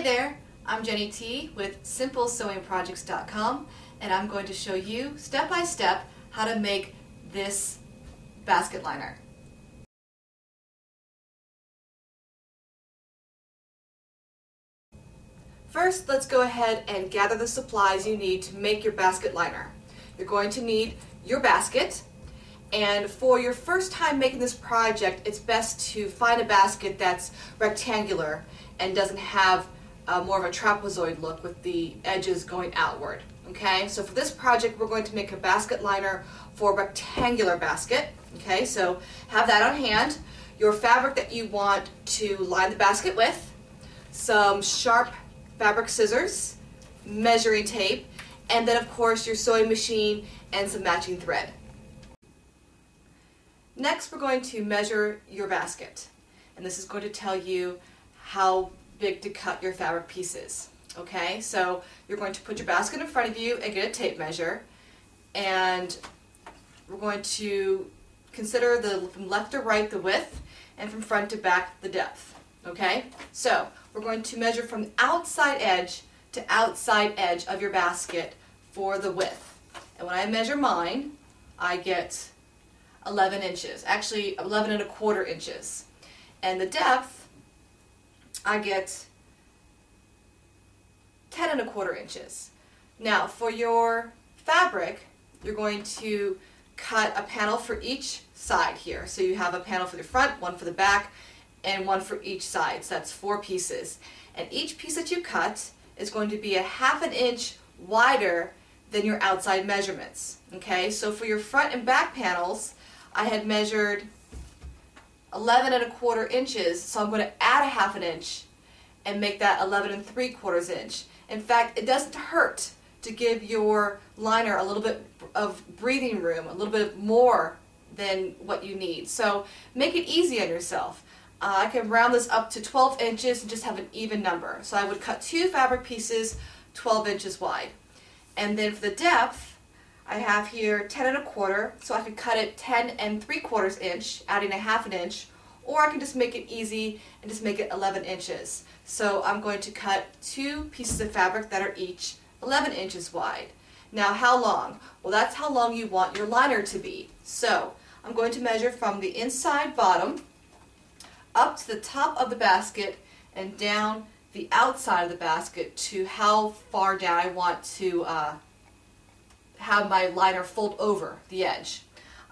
Hey there, I'm Jenny T with SimpleSewingProjects.com, and I'm going to show you step by step how to make this basket liner. First, let's go ahead and gather the supplies you need to make your basket liner. You're going to need your basket, and for your first time making this project, it's best to find a basket that's rectangular and doesn't have more of a trapezoid look with the edges going outward. Okay, so for this project we're going to make a basket liner for a rectangular basket. Okay, so have that on hand, your fabric that you want to line the basket with, some sharp fabric scissors, measuring tape, and then of course your sewing machine and some matching thread. Next we're going to measure your basket, and this is going to tell you how big to cut your fabric pieces. Okay, so you're going to put your basket in front of you and get a tape measure, and we're going to consider from left to right the width and from front to back the depth. Okay, so we're going to measure from outside edge to outside edge of your basket for the width, and when I measure mine I get 11 inches, actually 11 1/4 inches, and the depth I get 10 1/4 inches. Now for your fabric, you're going to cut a panel for each side here. So you have a panel for the front, one for the back, and one for each side. So that's 4 pieces. And each piece that you cut is going to be a 1/2 inch wider than your outside measurements. Okay, so for your front and back panels, I had measured 11 1/4 inches, so I'm going to add a 1/2 inch and make that 11 3/4 inch. In fact, it doesn't hurt to give your liner a little bit of breathing room, a little bit more than what you need. So make it easy on yourself. I can round this up to 12 inches and just have an even number. So I would cut 2 fabric pieces 12 inches wide. And then for the depth, I have here 10 1/4, so I could cut it 10 3/4 inch, adding a 1/2 inch, or I can just make it easy and just make it 11 inches. So I'm going to cut 2 pieces of fabric that are each 11 inches wide. Now how long? Well, that's how long you want your liner to be. So I'm going to measure from the inside bottom up to the top of the basket and down the outside of the basket to how far down I want to have my liner fold over the edge.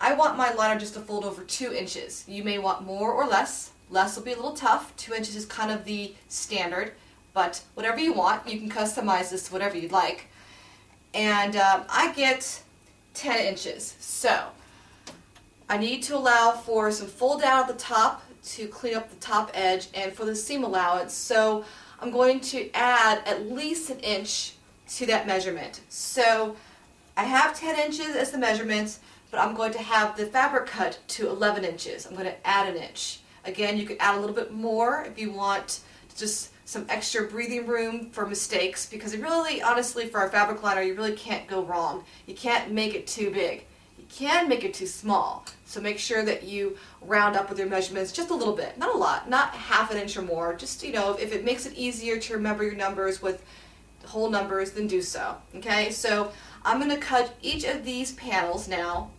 I want my liner just to fold over 2 inches. You may want more or less. Less will be a little tough. 2 inches is kind of the standard, but whatever you want, you can customize this to whatever you'd like. And I get 10 inches. So I need to allow for some fold down at the top to clean up the top edge and for the seam allowance. So I'm going to add at least 1 inch to that measurement. So I have 10 inches as the measurement, but I'm going to have the fabric cut to 11 inches. I'm going to add 1 inch. Again, you could add a little bit more if you want just some extra breathing room for mistakes, because it really, honestly, for a fabric liner, you really can't go wrong. You can't make it too big. You can make it too small. So make sure that you round up with your measurements just a little bit. Not a lot, not 1/2 inch or more. Just, you know, if it makes it easier to remember your numbers with whole numbers, then do so. Okay, so I'm going to cut each of these panels now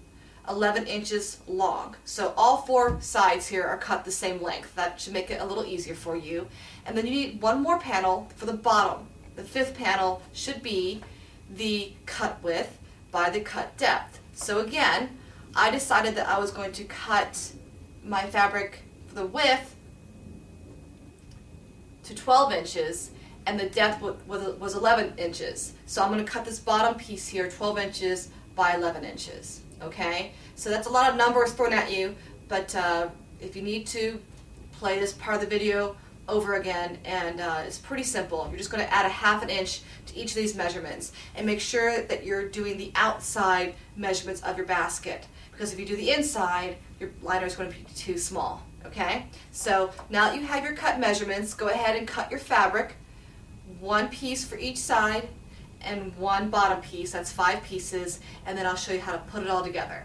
11 inches long. So all 4 sides here are cut the same length. That should make it a little easier for you. And then you need one more panel for the bottom. The 5th panel should be the cut width by the cut depth. So again, I decided that I was going to cut my fabric for the width to 12 inches and the depth was 11 inches. So I'm going to cut this bottom piece here 12 inches by 11 inches. Okay, so that's a lot of numbers thrown at you, but if you need to, play this part of the video over again, and it's pretty simple. You're just going to add a 1/2 inch to each of these measurements, and make sure that you're doing the outside measurements of your basket, because if you do the inside, your liner is going to be too small. Okay, so now that you have your cut measurements, go ahead and cut your fabric, 1 piece for each side and 1 bottom piece. That's 5 pieces, and then I'll show you how to put it all together.